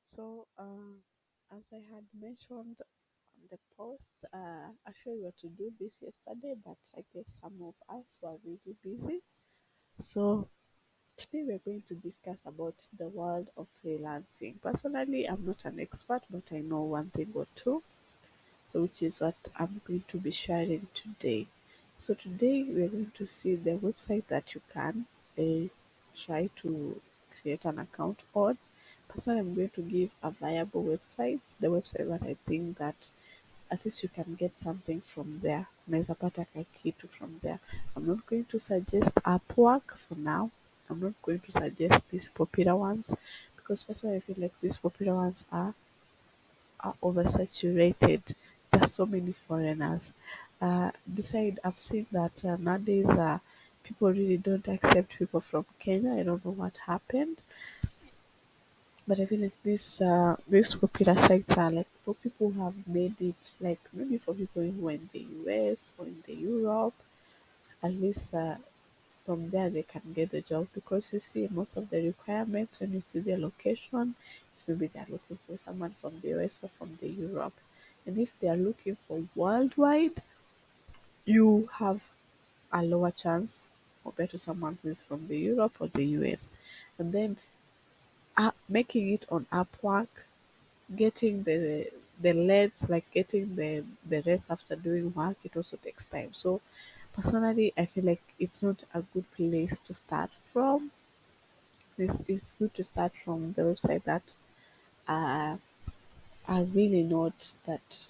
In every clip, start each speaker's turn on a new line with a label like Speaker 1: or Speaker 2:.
Speaker 1: So, as I had mentioned on the post, actually we were to do this yesterday, but I guess some of us were really busy. So today we're going to discuss about the world of freelancing. Personally, I'm not an expert, but I know one thing or two. So, which is what I'm going to be sharing today. So today we're going to see the website that you can uh, try to create an account on. Personally, I'm going to give a viable website, the website that I think that at least you can get something from there. Unaweza pata kitu from there. I'm not going to suggest Upwork for now. I'm not going to suggest these popular ones because personally I feel like these popular ones are oversaturated. There's so many foreigners. Besides, I've seen that nowadays people really don't accept people from Kenya. I don't know what happened, but I feel like these popular sites are like for people who have made it, like maybe for people who are in the US or in the Europe. At least from there they can get the job because you see most of the requirements when you see their location, it's maybe they're looking for someone from the US or from the Europe. And if they are looking for worldwide, you have a lower chance compared to someone who is from the Europe or the US. And then making it on Upwork, getting the leads, like getting the rest after doing work, it also takes time. So personally, I feel like it's not a good place to start from. This is good to start from the website that uh, are really not that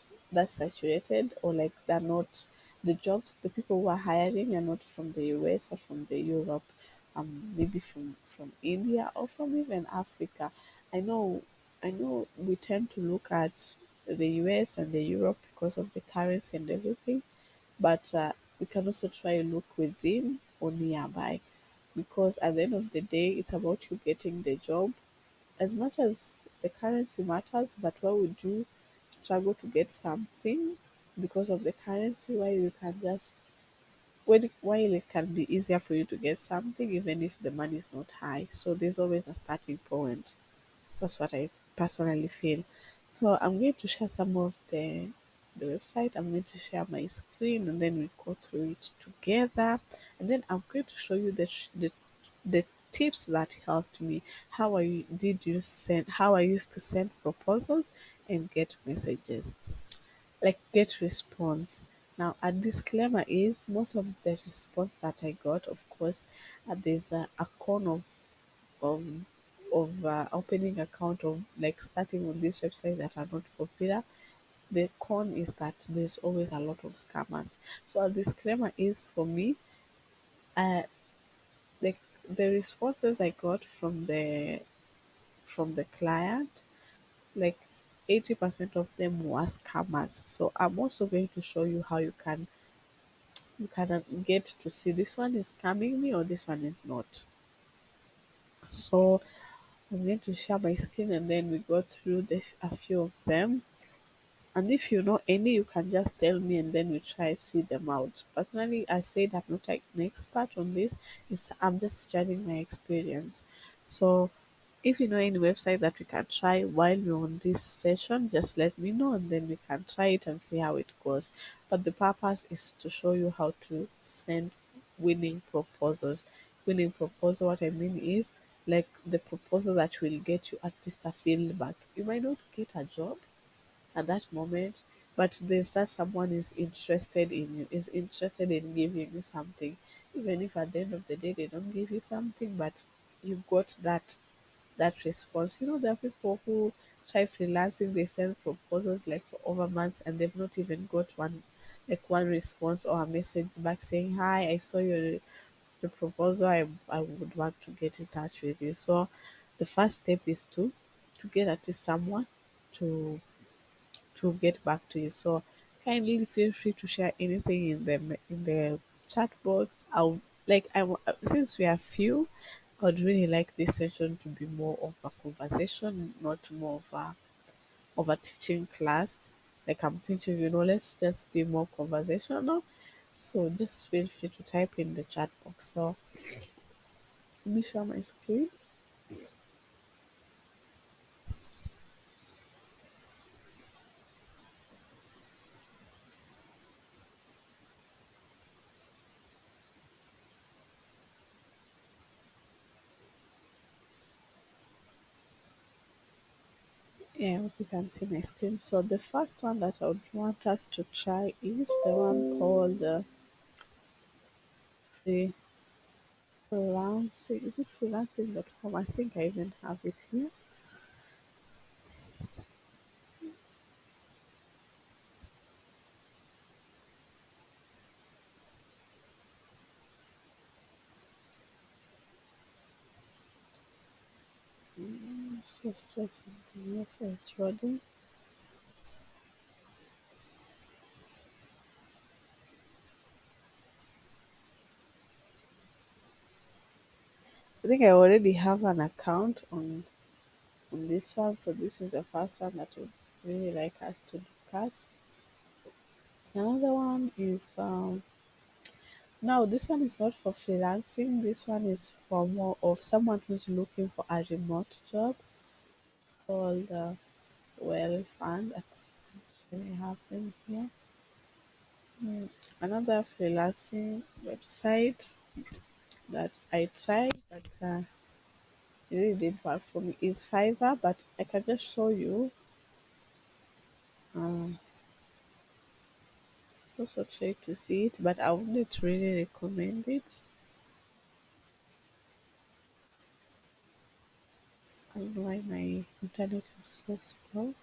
Speaker 1: saturated, or like they're not the jobs, the people who are hiring are not from the US or from the Europe, maybe from India or from even Africa. I know i know we tend to look at the US and the Europe because of the currency and everything, but we can also try and look within or nearby, because at the end of the day it's about you getting the job. As much as the currency matters, but why would you struggle to get something because of the currency, while you can just while it can be easier for you to get something even if the money is not high. So there's always a starting point. That's what I personally feel. So I'm going to share some of the website. I'm going to share my screen and then we go through it together. And then I'm going to show you the tips that helped me. How I used to send proposals and get messages, like get response. Now a disclaimer is most of the response that I got, of course, there's a con of opening account, of like starting on this website that are not popular. The con is that there's always a lot of scammers. So a disclaimer is for me, uh, the the responses I got from the client, like 80% of them were scammers. So I'm also going to show you how you can get to see this one is scamming me or this one is not. So I'm going to share my screen and then we go through a few of them. And if you know any, you can just tell me and then we try see them out. Personally, I said I'm not like an expert on this. I'm just sharing my experience. So if you know any website that we can try while we're on this session, just let me know and then we can try it and see how it goes. But the purpose is to show you how to send winning proposals. Winning proposal, what I mean is like the proposal that will get you at least a feedback. You might not get a job at that moment, but there's that someone is interested in giving you something, even if at the end of the day they don't give you something, but you got that response. There are people who try freelancing, they send proposals like for over months and they've not even got one response or a message back saying, "Hi, I saw your proposal. I would want to get in touch with you." So the first step is to get at least someone to get back to you. So kindly feel free to share anything in the chat box. Since we are few, I would really like this session to be more of a conversation, not more of a teaching class. Like I'm teaching, let's just be more conversational. So just feel free to type in the chat box. So let me share my screen. Yeah, you can see my screen. So the first one that I would want us to try is the one called freelancing. Is it freelancing.com? I think I even have it here. So stressing. Yes, it's ready. I think I already have an account on this one, so this is the first one that would really like us to look at. Another one is now this one is not for freelancing. This one is for more of someone who's looking for a remote job called Well Fund. That's actually happening here. Mm, Another freelancing website that I tried but it really didn't work for me is Fiverr, but I can just show you. Um, also try to see it, but I wouldn't really recommend it. I don't know why my internet is so slow.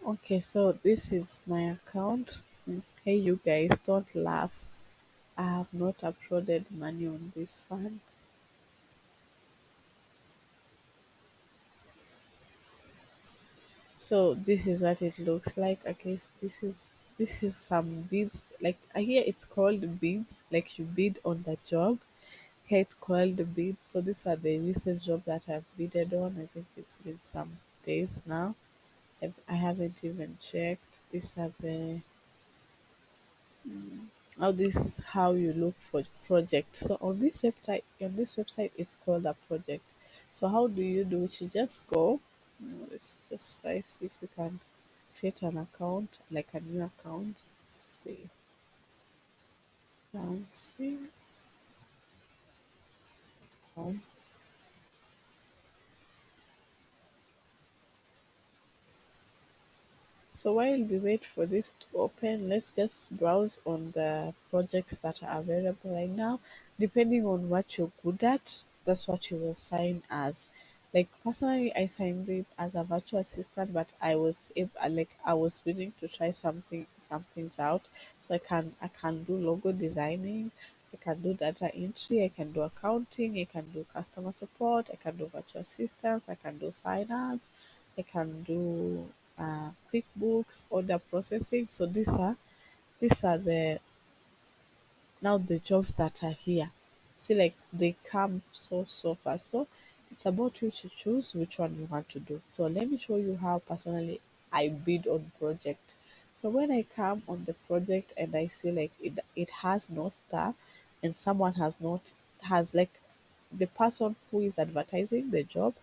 Speaker 1: Okay, so this is my account. Hey, you guys, don't laugh. I have not uploaded money on this one. So this is what it looks like. I guess this is some bids. Like here, it's called bids. Like you bid on the job. Here it's called bids. So these are the recent job that I've bidded on. I think it's been some days now. I haven't even checked. These are the how this how you look for project. So on this website it's called a project. So how do you do it? You just go. Let's just try see if we can create an account, like a new account. Freelancing. So while we wait for this to open, let's just browse on the projects that are available right now. Depending on what you're good at, that's what you will sign as. Like personally, I signed it as a virtual assistant, but I was willing to try some things out. So I can do logo designing, I can do data entry, I can do accounting, I can do customer support, I can do virtual assistants, I can do finance, I can do QuickBooks, order processing. So these are the jobs that are here. See, like they come so fast. So it's about you to choose which one you want to do. So let me show you how personally I bid on project. So when I come on the project and I see like it has no star and someone has like the person who is advertising the job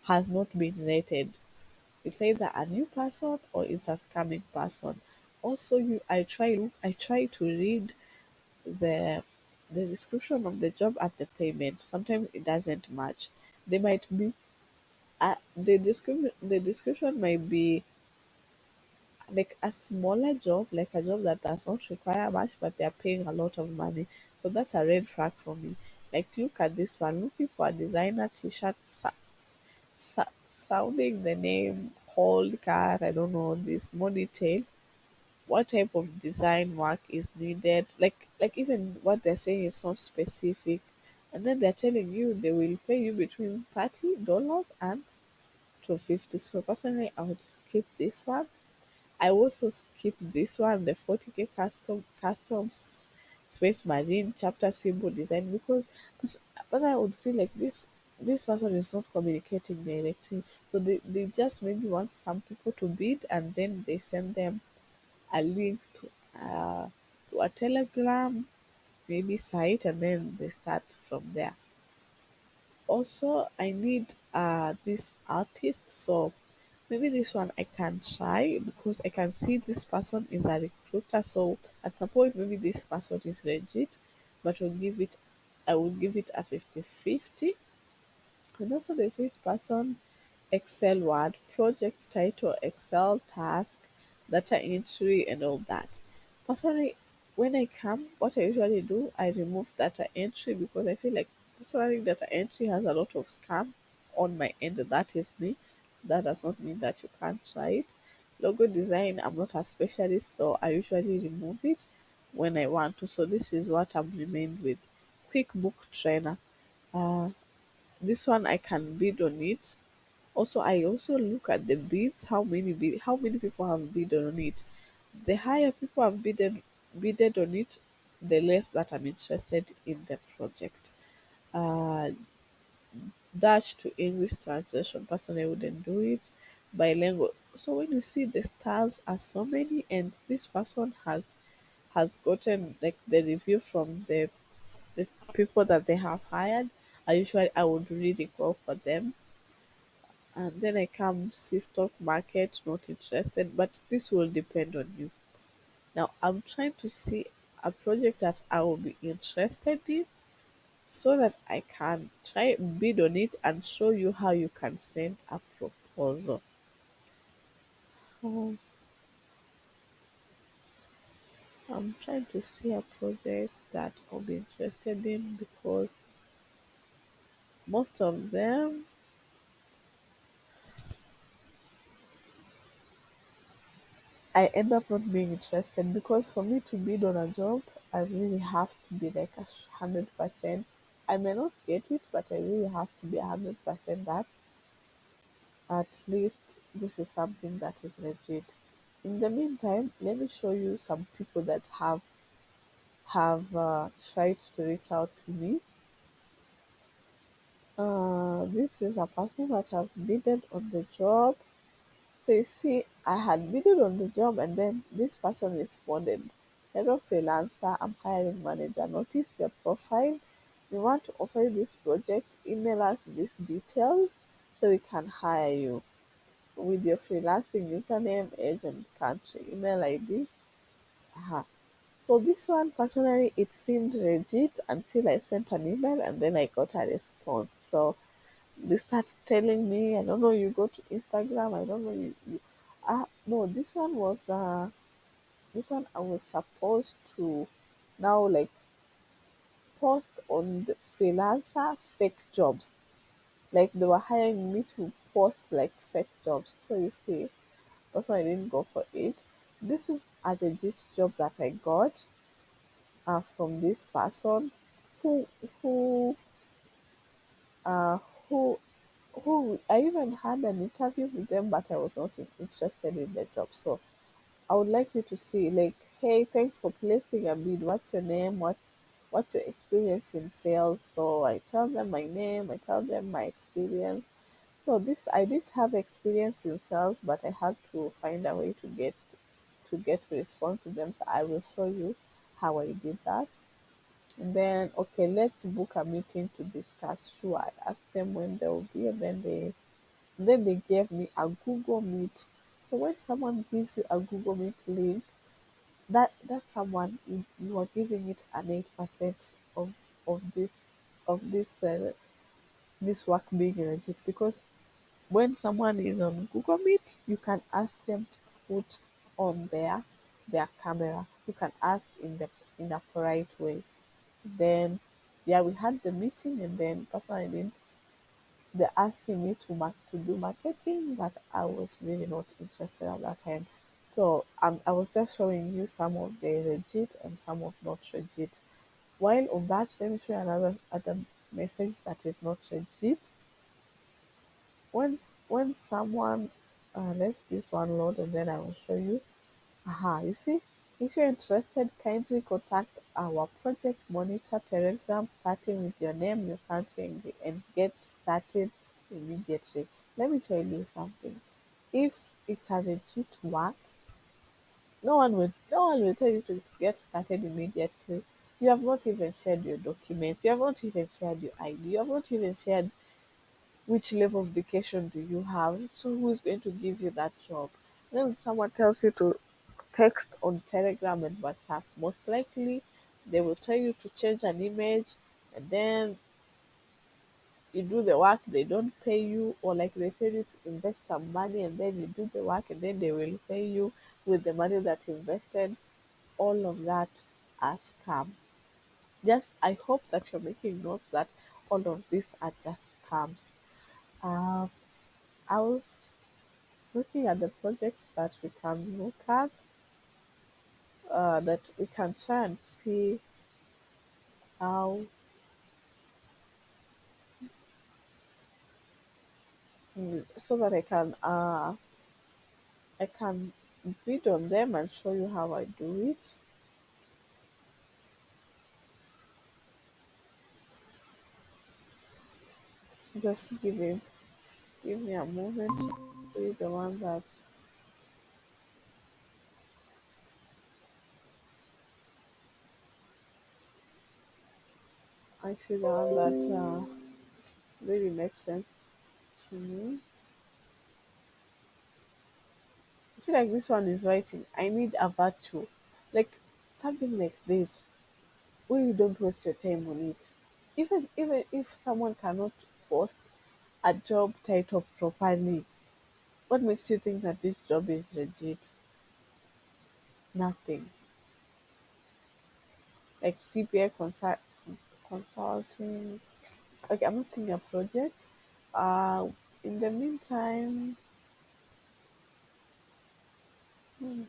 Speaker 1: has not been rated, it's either a new person or it's a scamming person. Also, I try to read the the description of the job and the payment. Sometimes it doesn't match. They might be the description might be like a smaller job, like a job that does not require much, but they are paying a lot of money. So that's a red flag for me. Like look at this one, looking for a designer t-shirt, sounding the name, hold card. I don't know this more detail. What type of design work is needed, like even what they're saying is not specific, and then they're telling you they will pay you between $30 and 250. So personally I would skip this one. I also skipped this one, the 40K customs space marine chapter symbol design, because but I would feel like this. this person is not communicating directly. So they just maybe want some people to bid, and then they send them a link to a Telegram maybe site, and then they start from there. Also, I need this artist, so maybe this one I can try because I can see this person is a recruiter. So at some point, maybe this person is legit, but I will give it a 50-50. And also, there's this person Excel word, project title, Excel task, data entry, and all that. Personally, when I come, what I usually do, I remove data entry because I feel like personally data entry has a lot of scam on my end. That is me. That does not mean that you can't try it. Logo design, I'm not a specialist, so I usually remove it when I want to. So this is what I'm remained with. QuickBook Trainer. Uh, this one I can bid on it. Also, I also look at the bids, how many people have bid on it. The higher people have bidded on it, the less that I'm interested in the project. Uh, Dutch to English translation, personally, I wouldn't do it. Bilingual. So when you see the stars are so many, and this person has gotten like the review from the people that they have hired, I would really go for them. And then I come see stock market, not interested, but this will depend on you. Now I'm trying to see a project that I will be interested in so that I can try bid on it and show you how you can send a proposal. Oh, I'm trying to see a project that I'll be interested in because most of them I end up not being interested because for me to bid on a job, I really have to be like 100%. I may not get it, but I really have to be 100% that at least this is something that is legit. In the meantime, let me show you some people that have tried to reach out to me. This is a person that have bidded on the job. So you see, I had bidded on the job and then this person responded. Hello freelancer, I'm hiring manager. Noticed your profile. We want to offer you this project. Email us these details so we can hire you with your freelancing username, age and country, email ID. Uh-huh. So this one personally it seemed legit until I sent an email and then I got a response. So they start telling me, I don't know, you go to Instagram, I don't know, no, this one I was supposed to now like post on the freelancer fake jobs. Like they were hiring me to post like fake jobs. So you see, that's why I didn't go for it. This is a legit job that I got from this person who who uh who who I even had an interview with them, but I was not interested in the job. So I would like you to see, like, hey, thanks for placing a bid. What's your name? What's your experience in sales? So I tell them my name. I tell them my experience. So this I did have experience in sales, but I had to find a way to respond to them. So I will show you how I did that. And then okay, let's book a meeting to discuss. Sure, I asked them when they will be, and then they gave me a Google Meet. So when someone gives you a Google Meet link, that's someone you are giving it an 8% of this work being legit because when someone is on Google Meet, you can ask them to put on their camera. You can ask in a polite way. Then yeah, we had the meeting and then personally I didn't they're asking me to do marketing, but I was really not interested at that time. So I was just showing you some of the legit and some of not legit. While on that, let me show you another other message that is not legit. When someone let's this one load and then I will show you. Aha, you see? If you're interested, kindly contact our project monitor Telegram starting with your name, your country, and get started immediately. Let me tell you something. If it's a legit work, no one will tell you to get started immediately. You have not even shared your documents, you have not even shared your ID, you have not even shared which level of education do you have. So who is going to give you that job? Then someone tells you to text on Telegram and WhatsApp. Most likely they will tell you to change an image, and then you do the work, they don't pay you, or like they tell you to invest some money and then you do the work and then they will pay you with the money that you invested. All of that are scam. Just I hope that you're making notes that all of these are just scams. Uh, I was looking at the projects that we can look at, that we can try and see how, so that I can bid on them and show you how I do it. Just give me a moment to see the one that I see the one that really makes sense to me. You see, like this one is writing, I need a virtue, like something like this, where you don't waste your time on it. Even if someone cannot post a job title properly, what makes you think that this job is legit? Nothing. Like CPA consulting. Okay, I'm not seeing a project. In the meantime,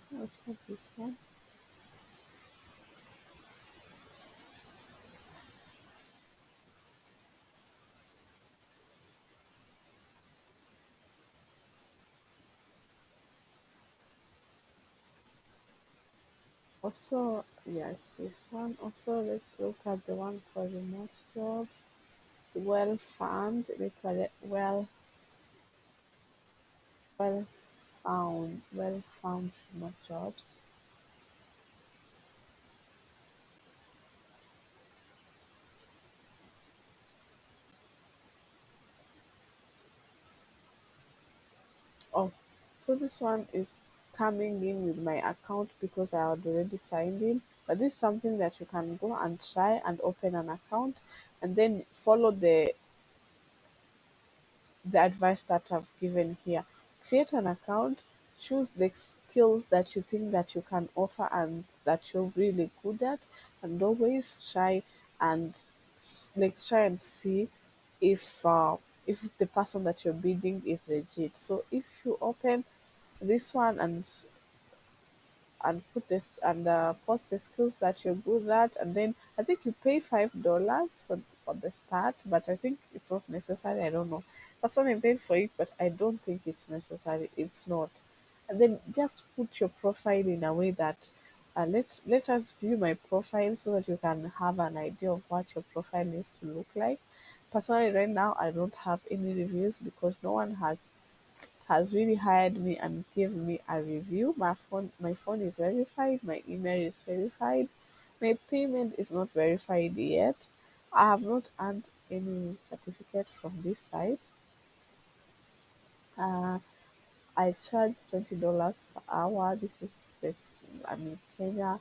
Speaker 1: what's not this one? Also, yes, this one. Also, let's look at the one for remote jobs. Well found, we call it well found remote jobs. Oh, so this one is coming in with my account because I had already signed in. But this is something that you can go and try and open an account and then follow the advice that I've given here. Create an account, choose the skills that you think that you can offer and that you're really good at, and always try and try and see if uh, if the person that you're bidding is legit. So if you open this one and put this and post the skills that you're good at, and then I think you pay $5 for the start, but I think it's not necessary. I don't know. Personally, I paid for it, but I don't think it's necessary. It's not. And then just put your profile in a way that let us view my profile so that you can have an idea of what your profile needs to look like. Personally, right now I don't have any reviews because no one has really hired me and gave me a review. My phone is verified, my email is verified, my payment is not verified yet. I have not earned any certificate from this site. Uh, I charge $20 per hour. This is I'm in Kenya,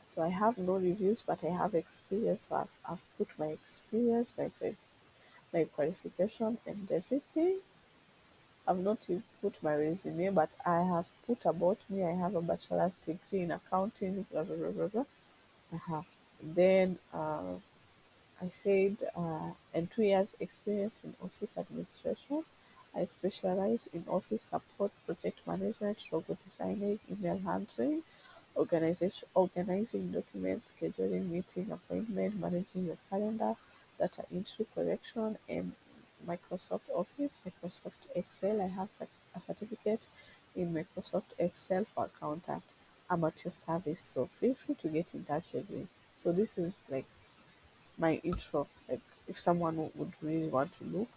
Speaker 1: so I have no reviews, but I have experience. So I've put my experience, my qualification, and everything. I've not even put my resume, but I have put about me. I have a bachelor's degree in accounting, blah blah blah blah blah. I have. Then I said, and 2 years experience in office administration. I specialize in office support, project management, logo designing, email handling, organizing documents, scheduling meeting appointment, managing your calendar, data entry correction, and Microsoft Office, Microsoft Excel. I have a certificate in Microsoft Excel for accountant. I'm at your service. So feel free to get in touch with me. So this is like my intro. Like if someone would really want to look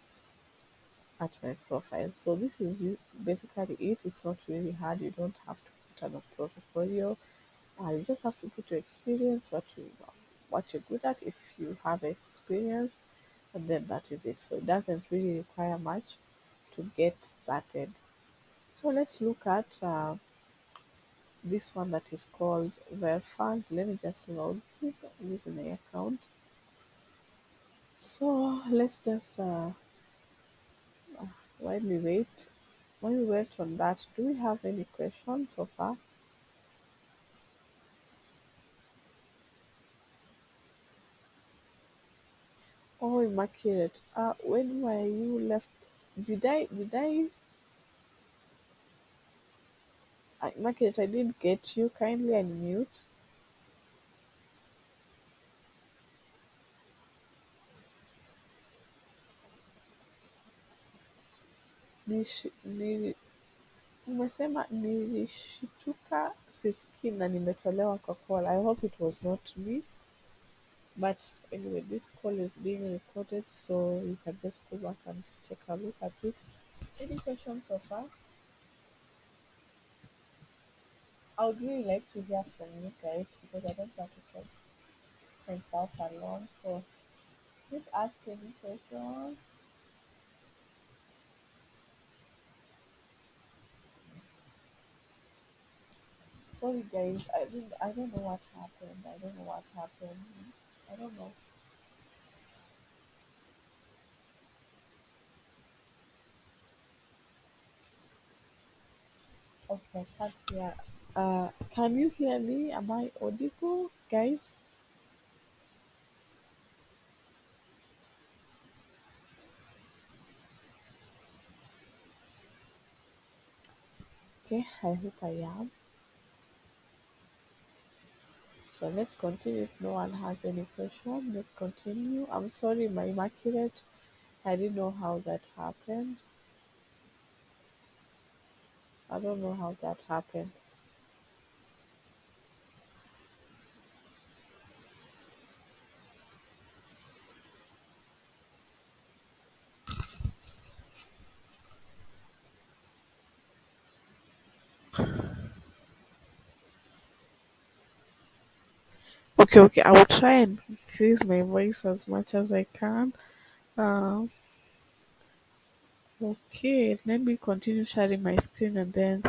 Speaker 1: at my profile. So this is you basically it. It's not really hard. You don't have to put on a portfolio. You just have to put your experience, what you're good at, if you have experience, and then that is it. So it doesn't really require much to get started. So let's look at this one that is called Verifund. Let me just log in using my account. So let's just while we wait, while we wait on that, do we have any questions so far? Oh, Immaculate. When were you left? Immaculate, I didn't get you. Kindly unmute. Nili, umesema nilishituka sisikii na nimetolewa kwa call. I hope it was not me. But anyway, this call is being recorded, so you can just go back and take a look at this. Any questions so far? I would really like to hear from you guys because I don't want to talk myself alone. So please ask any question. Sorry guys, I don't know what happened. I don't know what happened. I don't know. Okay, I can't hear. Can you hear me? Am I audible, guys? Okay, I hope I am. So let's continue. If no one has any question, let's continue. I'm sorry, my immaculate. I didn't know how that happened. I don't know how that happened. Okay, okay. I will try and increase my voice as much as I can. Um, okay, let me continue sharing my screen and then.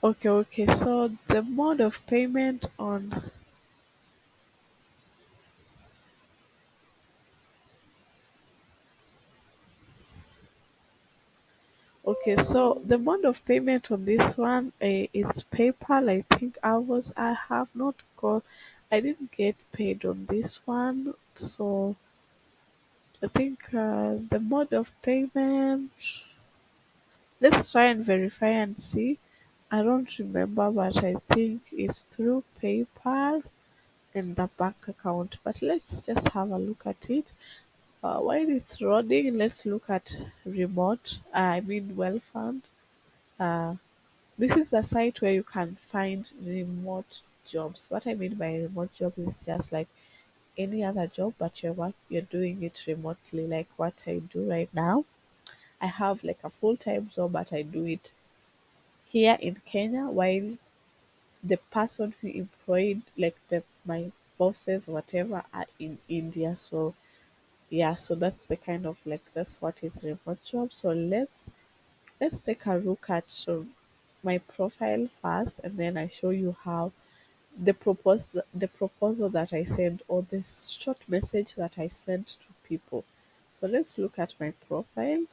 Speaker 1: Okay, okay. So the mode of payment on. Okay, so the mode of payment on this one, it's PayPal. I think I have not got, I didn't get paid on this one. So I think the mode of payment, let's try and verify and see. I don't remember, but I think it's through PayPal and the bank account. But let's just have a look at it. While it's loading, let's look at remote, I mean, well fund. Uh, This is a site where you can find remote jobs. What I mean by remote job is just like any other job, but you're doing it remotely, like what I do right now. I have like a full-time job, but I do it here in Kenya, while the person who employed, like my bosses, whatever, are in India. So yeah, so that's the kind of like that's what is remote job. So let's take a look at my profile first, and then I show you how the proposal that I sent, or the short message that I sent to people. So let's look at my profile.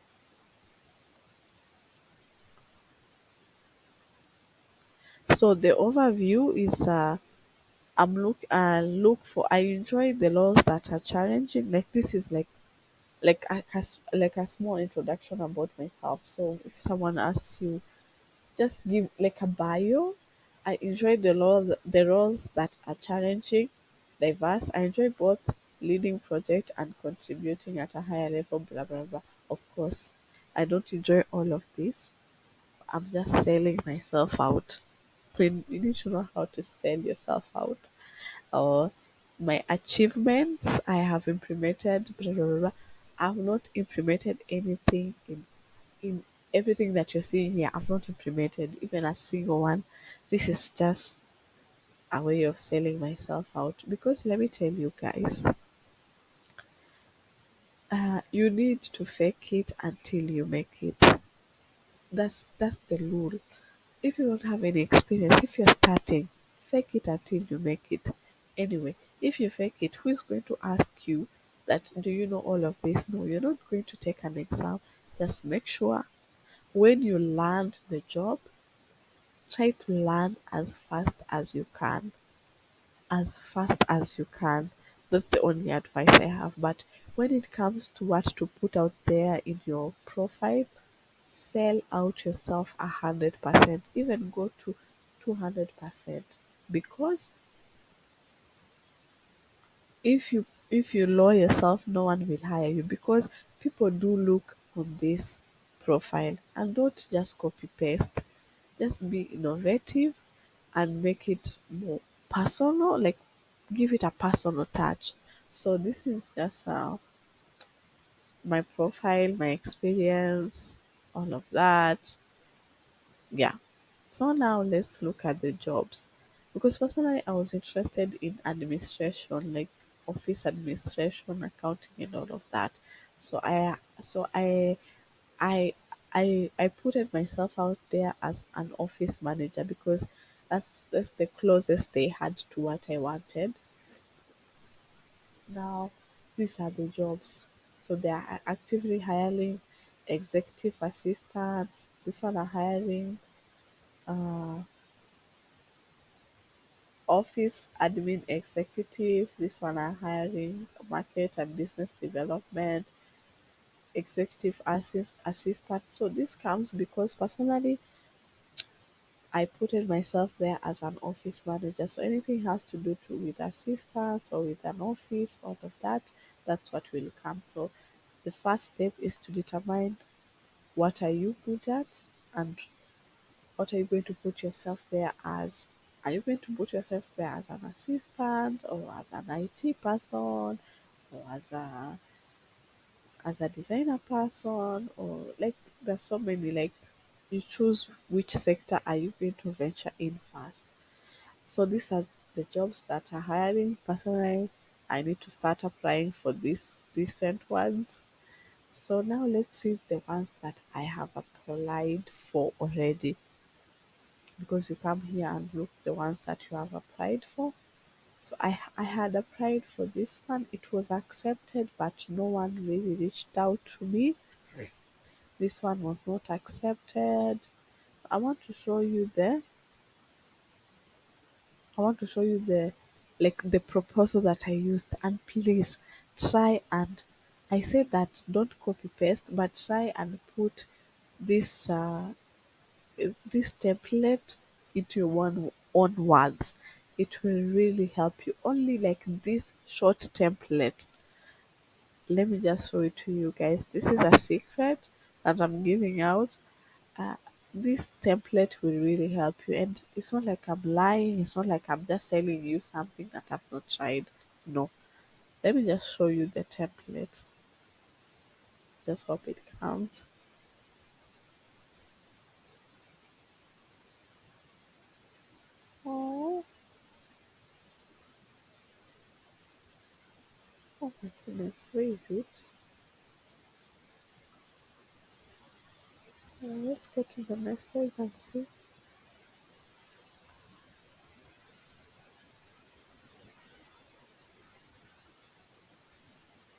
Speaker 1: So the overview is look for I enjoy the laws that are challenging. Like this is like a small introduction about myself. So if someone asks you, just give like a bio. I enjoy the roles that are challenging, diverse. I enjoy both leading project and contributing at a higher level, blah blah blah. Of course, I don't enjoy all of this. I'm just selling myself out. So you need to know how to sell yourself out. Or my achievements I have implemented, blah blah blah, blah. I've not implemented anything in everything that you're seeing here. I've not implemented even a single one. This is just a way of selling myself out, because let me tell you guys, you need to fake it until you make it. That's the rule. If you don't have any experience, if you're starting, fake it until you make it. Anyway, if you fake it, who is going to ask you that, do you know all of this? No, you're not going to take an exam. Just make sure when you land the job, try to learn as fast as you can. As fast as you can. That's the only advice I have. But when it comes to what to put out there in your profile, sell out yourself 100%. Even go to 200%. Because if you lower yourself, no one will hire you, because people do look on this profile, and don't just copy paste. Just be innovative and make it more personal, like give it a personal touch. So this is just my profile, my experience, all of that. Yeah. So now let's look at the jobs. Because personally I was interested in administration, like office administration, accounting and all of that. So I put it myself out there as an office manager, because that's the closest they had to what I wanted. Now these are the jobs. So they are actively hiring executive assistant. This one are hiring uh, office admin executive. This one are hiring market and business development executive assistant. So this comes because personally I put it myself there as an office manager. So anything has to do with assistants or with an office, all of that, that's what will come. So the first step is to determine what are you good at, and what are you going to put yourself there as. Are you going to put yourself there as an assistant, or as an IT person, or as a designer person, or like there's so many, like you choose which sector are you going to venture in first. So these are the jobs that are hiring. Personally, I need to start applying for these recent ones. So now let's see the ones that I have applied for already, because you come here and look the ones that you have applied for. So I had applied for this one. It was accepted, but no one really reached out to me. This one was not accepted. So I want to show you the like the proposal that I used, and please try and, I said that don't copy paste, but try and put this this template into your one own words. It will really help you. Only like this short template. Let me just show it to you guys. This is a secret that I'm giving out. uh, this template will really help you, and it's not like I'm lying, it's not like I'm just selling you something that I've not tried. No, let me just show you the template. Just hope it counts. Oh, oh my goodness, where is it? Let's go to the message and see.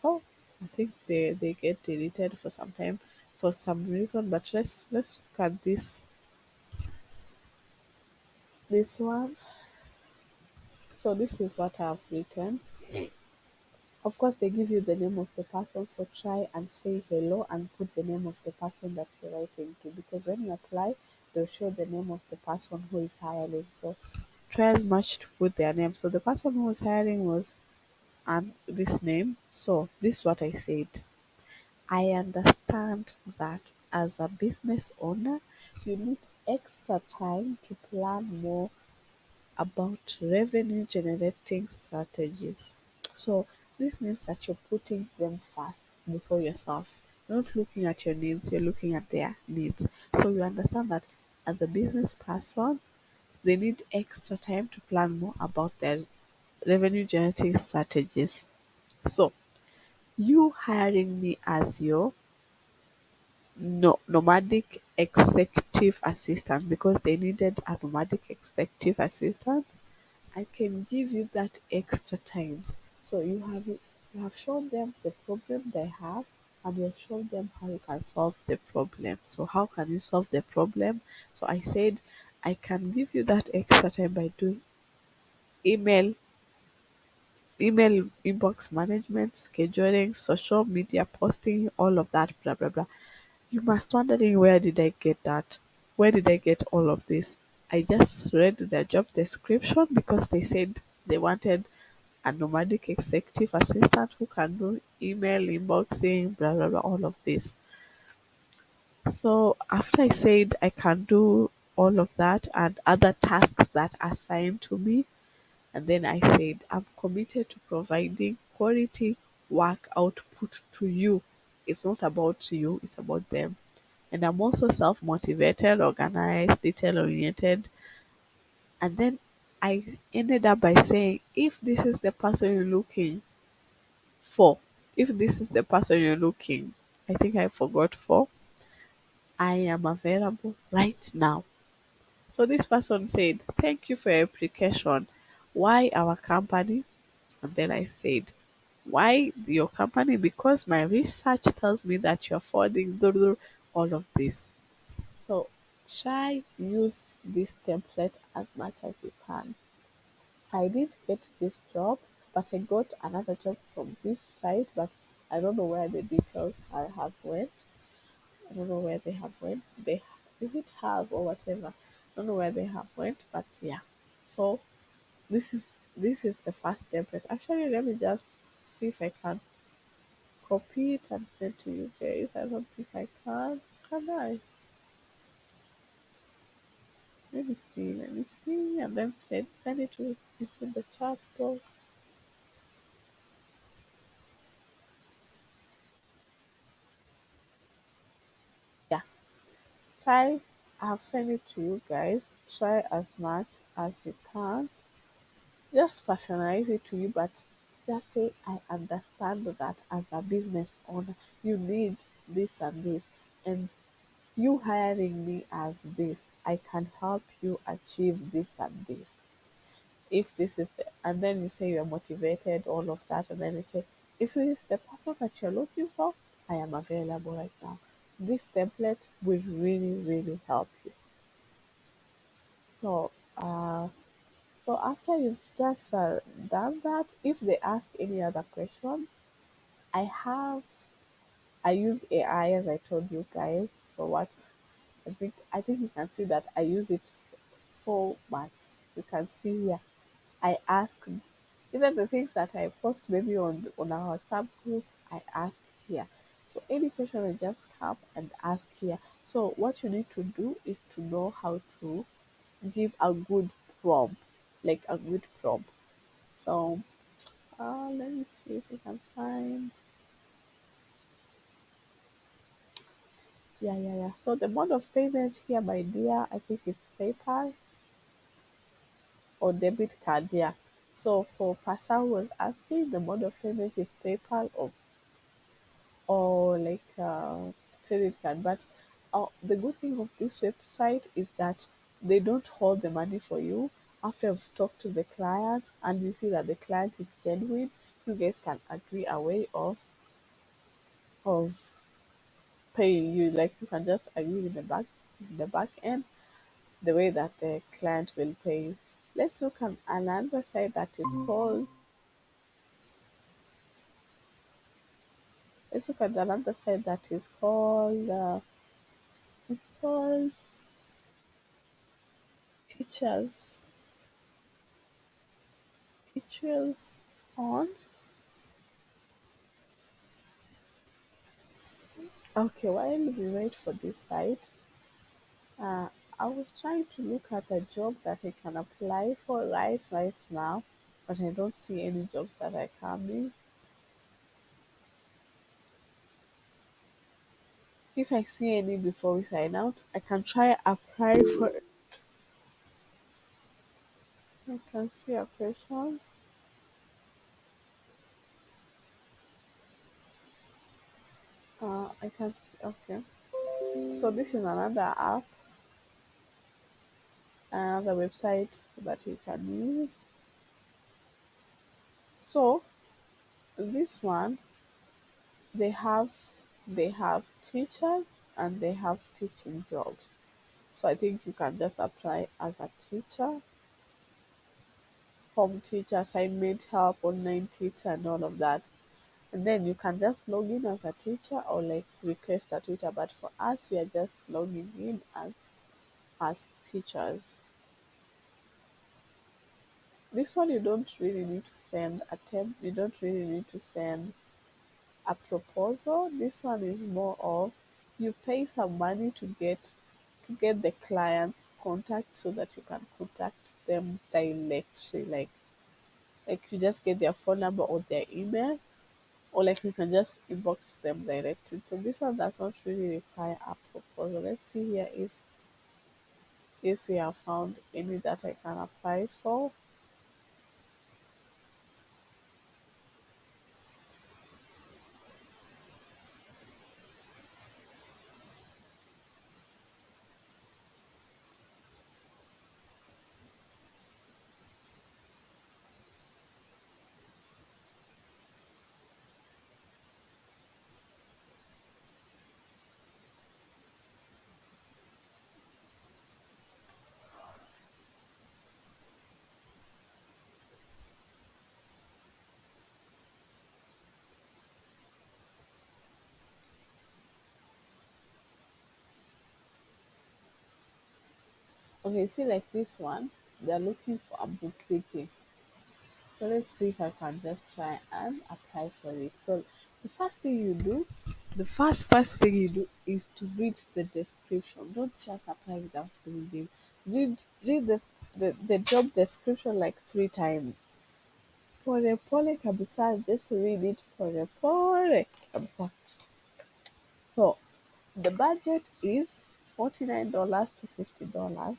Speaker 1: Oh, I think they get deleted for some time, for some reason, but let's look at this one. So this is what I've written. Of course, they give you the name of the person, so try and say hello and put the name of the person that you're writing to, because when you apply, they'll show the name of the person who is hiring. So try as much to put their name. So the person who was hiring was and this name. So this is what I said. I understand that as a business owner, you need extra time to plan more about revenue generating strategies. So this means that you're putting them first before yourself. You're not looking at your needs, you're looking at their needs. So you understand that as a business person, they need extra time to plan more about their revenue generating strategies. So you hiring me as your nomadic executive assistant because they needed a nomadic executive assistant. I can give you that extra time. So you have shown them the problem they have and you have shown them how you can solve the problem. So how can you solve the problem? So I said I can give you that extra time by doing email email inbox management, scheduling, social media posting, all of that, blah blah blah. You must wondering where did I get that? Where did I get all of this? I just read their job description because they said they wanted a nomadic executive assistant who can do email inboxing, blah blah blah, all of this. So after I said I can do all of that and other tasks that are assigned to me, and then I said I'm committed to providing quality work output to you. It's not about you, it's about them. And I'm also self motivated, organized, detail oriented. And then I ended up by saying, if this is the person you're looking for, if this is the person you're looking, I think I forgot for, I am available right now. So this person said, thank you for your application. Why our company? And then I said, why your company? Because my research tells me that you're affording all of this. So try use this template as much as you can. I did get this job, but I got another job from this site, but I don't know where the details I have went. I don't know where they have went. They is it have or whatever. I don't know where they have went, but yeah. So this is the first template. Actually, let me just see if I can copy it and send to you guys. I don't think I can. Can I? Let me see, and then send it to into the chat box. Yeah, try. I've sent it to you guys. Try as much as you can. Just personalize it to you, but just say, I understand that as a business owner, you need this and this, and you hiring me as this, I can help you achieve this and this. If this is the, and then you say you're motivated, all of that, and then you say, if it is the person that you're looking for, I am available right now. This template will really, really help you. So, so after you've just done that, if they ask any other question, I have, I use AI as I told you guys. So what I think you can see that I use it so much. You can see here I ask even the things that I post maybe on our WhatsApp group, I ask here. So any question I just come and ask here. So what you need to do is to know how to give a good prompt, like a good prompt. So let me see if I can find. Yeah. So the mode of payment here, my dear, I think it's PayPal or debit card. Yeah. So for Pasha was asking, the mode of payment is PayPal or like credit card. But the good thing of this website is that they don't hold the money for you. After you've talked to the client and you see that the client is genuine, you guys can agree a way of paying you. Like you can just agree with the back end the way that the client will pay you. Let's look at another site that is called. Let's look at another site that is called. It's called Teachers. Teachers on. Okay, while we wait for this site, uh, I was trying to look at a job that I can apply for right now, but I don't see any jobs that are coming. If I see any before we sign out, I can try apply for it. I can see a question. I can see, okay. So this is another app, another website that you can use. So this one, they have they have teachers and they have teaching jobs. So I think you can just apply as a teacher, home teacher, assignment help, online teacher, and all of that. And then you can just log in as a teacher or like request a tutor. But for us, we are just logging in as teachers. This one you don't really need to send a temp. You don't really need to send a proposal. This one is more of you pay some money to get the client's contact so that you can contact them directly. Like you just get their phone number or their email, or like you can just inbox them directly. So this one does not really require a proposal. Let's see here if we have found any that I can apply for. Okay, see like this one, they're looking for a bookkeeping. So let's see if I can just try and apply for it. So the first thing you do, the first thing you do is to read the description. Don't just apply without reading. Read the job description like 3 times. Pole pole kabisa, just read it pole pole kabisa. So the budget is $49 to $50.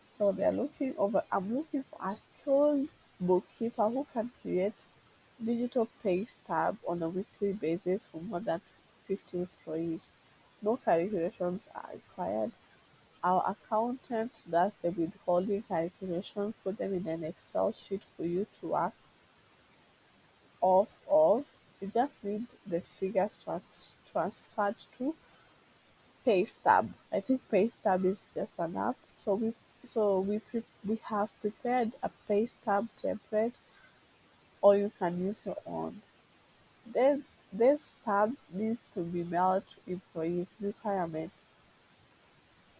Speaker 1: So they're looking over. I'm looking for a skilled bookkeeper who can create digital pay stub on a weekly basis for more than 50 employees. No calculations are required. Our accountant does the withholding calculation, put them in an Excel sheet for you to work off of. You just need the figures transferred to PayStab. I think PayStab is just an app. So we have prepared a PayStab template, or you can use your own. Then these tabs needs to be mailed to employees.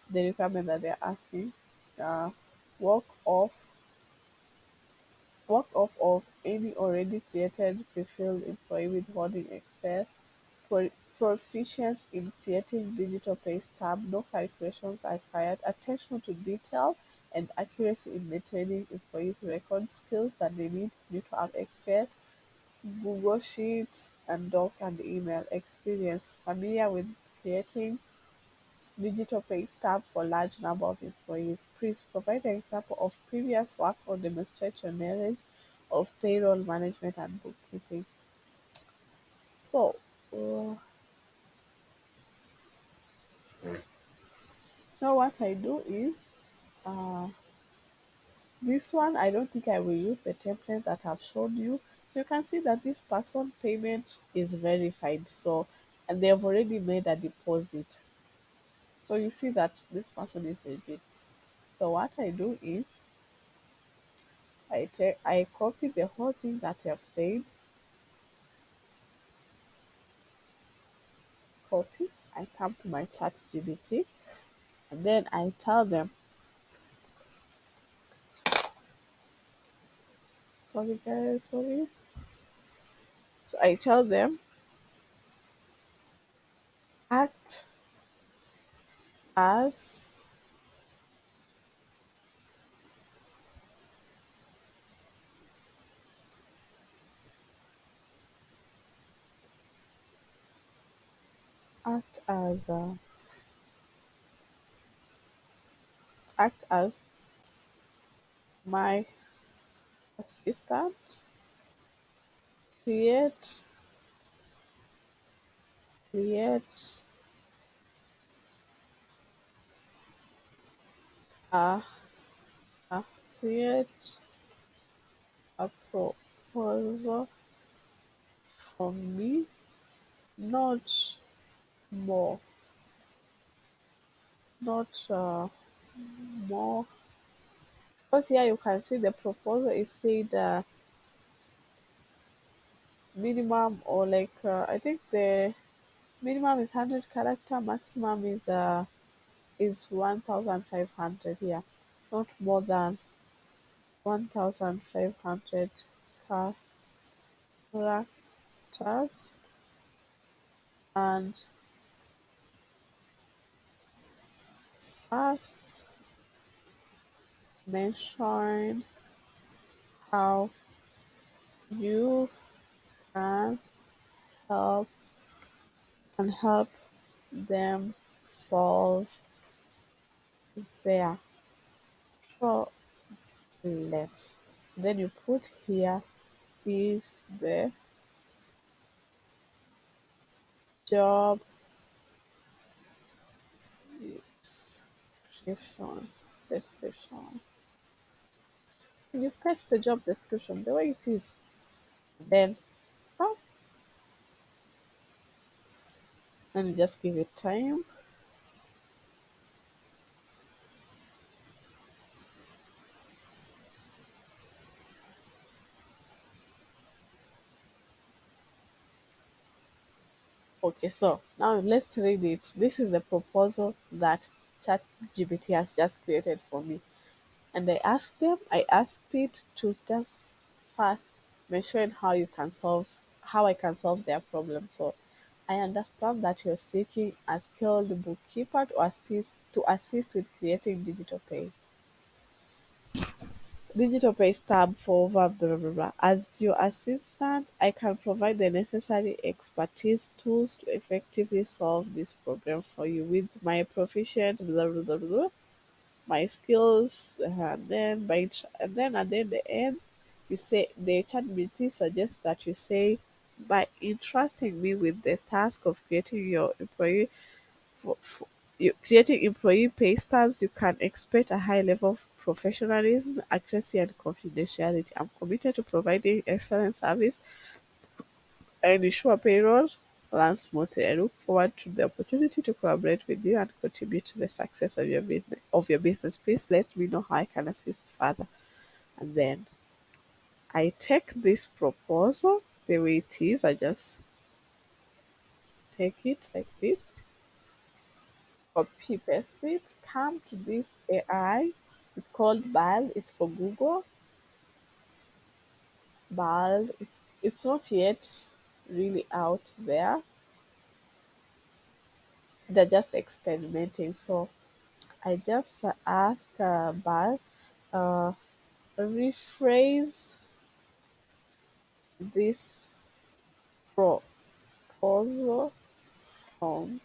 Speaker 1: The requirement that they're asking, uh, work off work off of any already created pre-filled employee withholding Excel. Pro- Proficiency in creating digital pay stub, no calculations are required. Attention to detail and accuracy in maintaining employees' record skills that they need to have Excel, Google Sheets, and Doc and email experience. Familiar with creating digital pay stub for large number of employees. Please provide an example of previous work or demonstrate your knowledge of payroll management and bookkeeping. So, uh, so what I do is, uh, this one I don't think I will use the template that I've shown you. So you can see that this person payment is verified. So, and they have already made a deposit. So you see that this person is legit. So what I do is I copy the whole thing that I have said, copy, I come to my chat GBT, and then I tell them, sorry guys, sorry. So I tell them act as act as act as my assistant, create create a, a create a proposal for me, not more, not more. Because here you can see the proposal is said minimum, or like I think the minimum is 100 character, maximum is 1,500 here, not more than 1,500 characters. And first mention how you can help help them solve their problems. Then you put here is the job description. Description. You paste the job description the way it is. Then oh, and you just give it time. Okay, so now let's read it. This is the proposal that ChatGPT has just created for me. And I asked it to just first mention how I can solve their problem. So I understand that you're seeking a skilled bookkeeper to assist with creating digital pay stub for over blah blah blah. As your assistant, I can provide the necessary expertise tools to effectively solve this problem for you with my proficient blah blah blah blah, my skills, and then at the end, you say the ChatGPT suggests that you say, by entrusting me with the task of creating your creating employee pay stubs, you can expect a high level of professionalism, accuracy, and confidentiality. I'm committed to providing excellent service and ensure payroll runs smoothly. I look forward to the opportunity to collaborate with you and contribute to the success of your business. Please let me know how I can assist further. And then I take this proposal the way it is. I just take it like this, copy paste it, come to this AI. It's called Bal. It's for Google. Bal. It's not yet really out there. They're just experimenting. So I just ask Bal, uh, rephrase this proposal from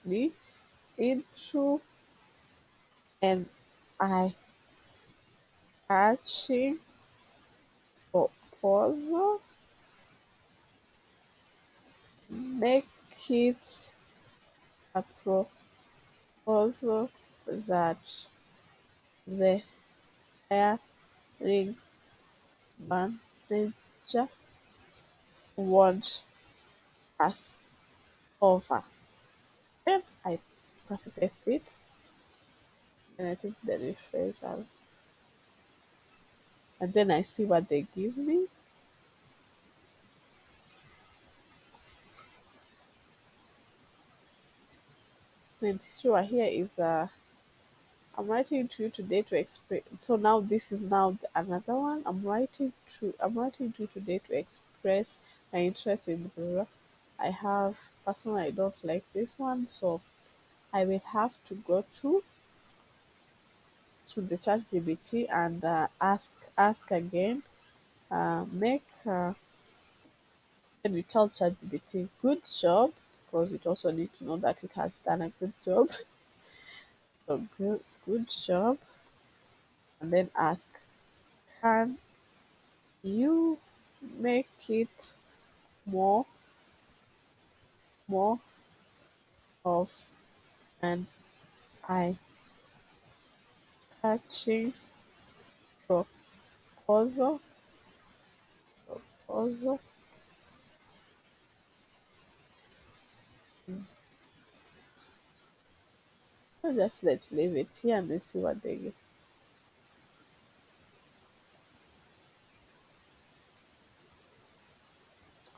Speaker 1: me into an eye catching proposal. Make it a proposal that the hiring manager wants us over. Then I copy paste it and I take the rephrase, and then I see what they give me. Then sure, here is I'm writing to you today to express. So now this is now another one. I'm writing to you today to express my interest in blah, blah, blah. I have personally I don't like this one, so I will have to go to the ChatGPT and ask again. Make Then we tell ChatGPT good job because it also needs to know that it has done a good job. So good job, and then ask, can you make it more more of an eye catching proposal proposal? Let's leave it here and then see what they give.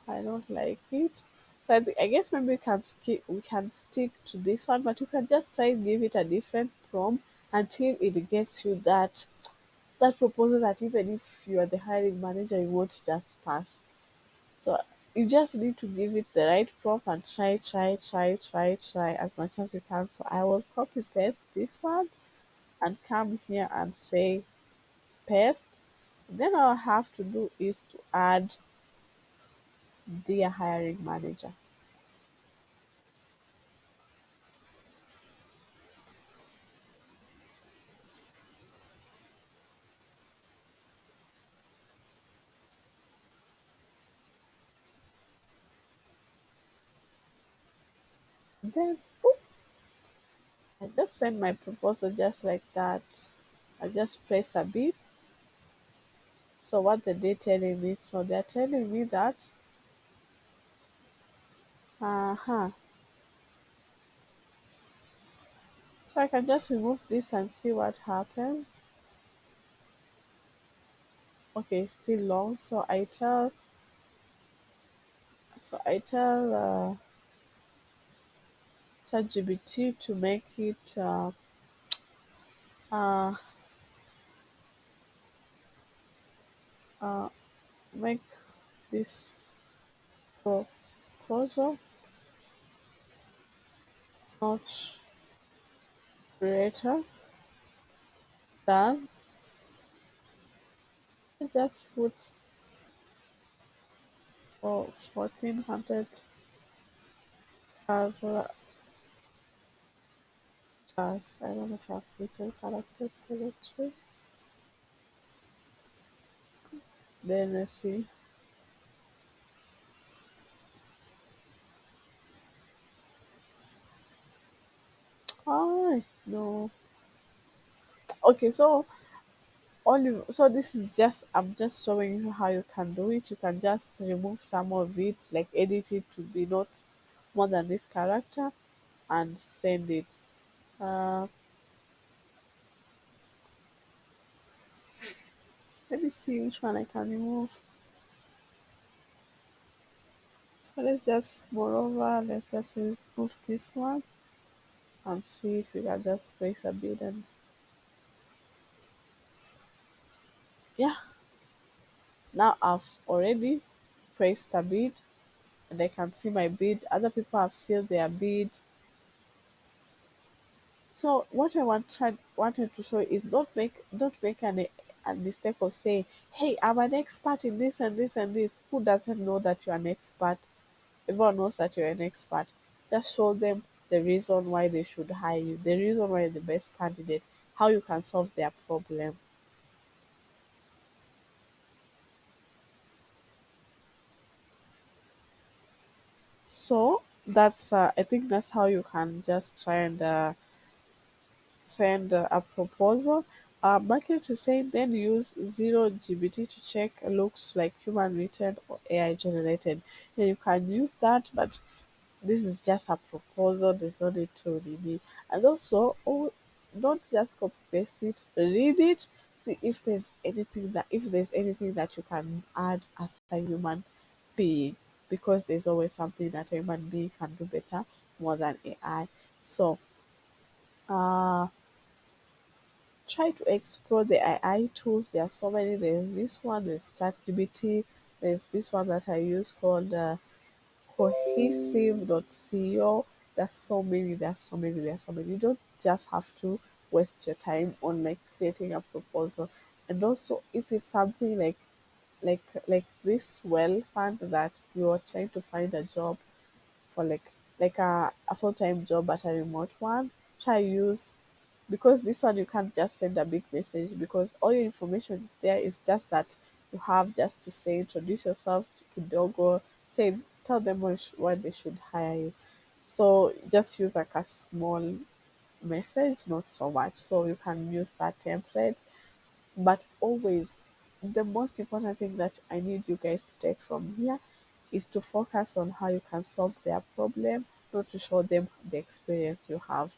Speaker 1: I don't like it. So I guess maybe we can stick to this one, but you can just try and give it a different prompt until it gets you that proposal that even if you are the hiring manager, you won't just pass. So you just need to give it the right prompt and try as much as you can. So I will copy paste this one and come here and say paste. Then all I have to do is to add dear hiring manager. Then boop, I just send my proposal just like that. I just press a bit. So what are they telling me? So they're telling me that uh-huh. So I can just remove this and see what happens. Okay, it's still long. So I tell ChatGPT to make it uh, uh, make this proposal much greater than I just put for 1400 characters. I don't know if I've written characters correctly. Then let's see. Oh no. Okay, so this is just I'm just showing you how you can do it. You can just remove some of it, like edit it to be not more than this character and send it. Uh, Let me see which one I can remove. So let's just remove this one and see if we can just place a bid and yeah, now I've already placed a bid and I can see my bid. Other people have sealed their bid. So what wanted to show is don't make a mistake of saying, "Hey, I'm an expert in this and this and this." Who doesn't know that you're an expert? Everyone knows that you're an expert. Just show them the reason why they should hire you, the reason why you're the best candidate, how you can solve their problem. So that's I think that's how you can just try and send a proposal. Market is saying then use zero GBT to check looks like human written or AI generated. And you can use that, but this is just a proposal. There's no need to really. And also, don't just copy paste it. Read it. See if there's anything that you can add as a human being, because there's always something that a human being can do better more than AI. So, uh, try to explore the AI tools. There are so many. There's this one. There's ChatGPT. There's this one that I use called cohesive.co. There's so many. You don't just have to waste your time on like creating a proposal. And also if it's something like this well fund that you're trying to find a job for, like a full-time job but a remote one, try use, because this one you can't just send a big message because all your information is there. It's just that you have just to say introduce yourself kidogo, say tell them why they should hire you. So just use like a small message, not so much. So you can use that template. But always, the most important thing that I need you guys to take from here is to focus on how you can solve their problem, not to show them the experience you have.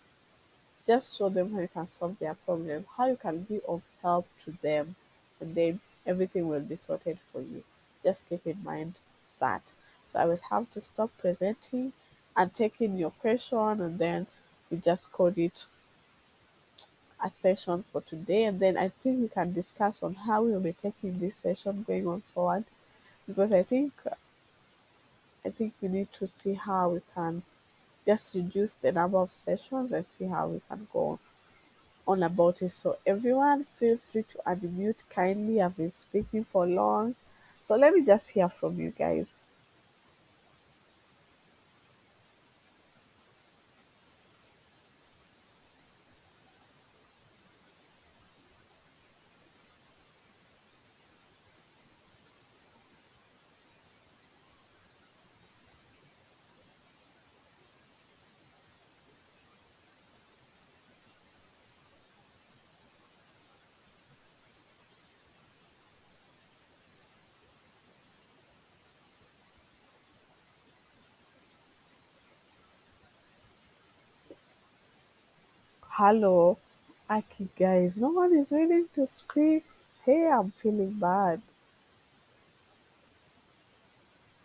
Speaker 1: Just show them how you can solve their problem, how you can be of help to them, and then everything will be sorted for you. Just keep in mind that. So I will have to stop presenting and taking your question, and then we just call it a session for today. And then I think we can discuss on how we will be taking this session going on forward, because I think we need to see how we can just reduce the number of sessions and see how we can go on about it. So everyone feel free to unmute kindly. I've been speaking for long. So let me just hear from you guys. Hello, Aki guys. No one is willing to speak. Hey, I'm feeling bad.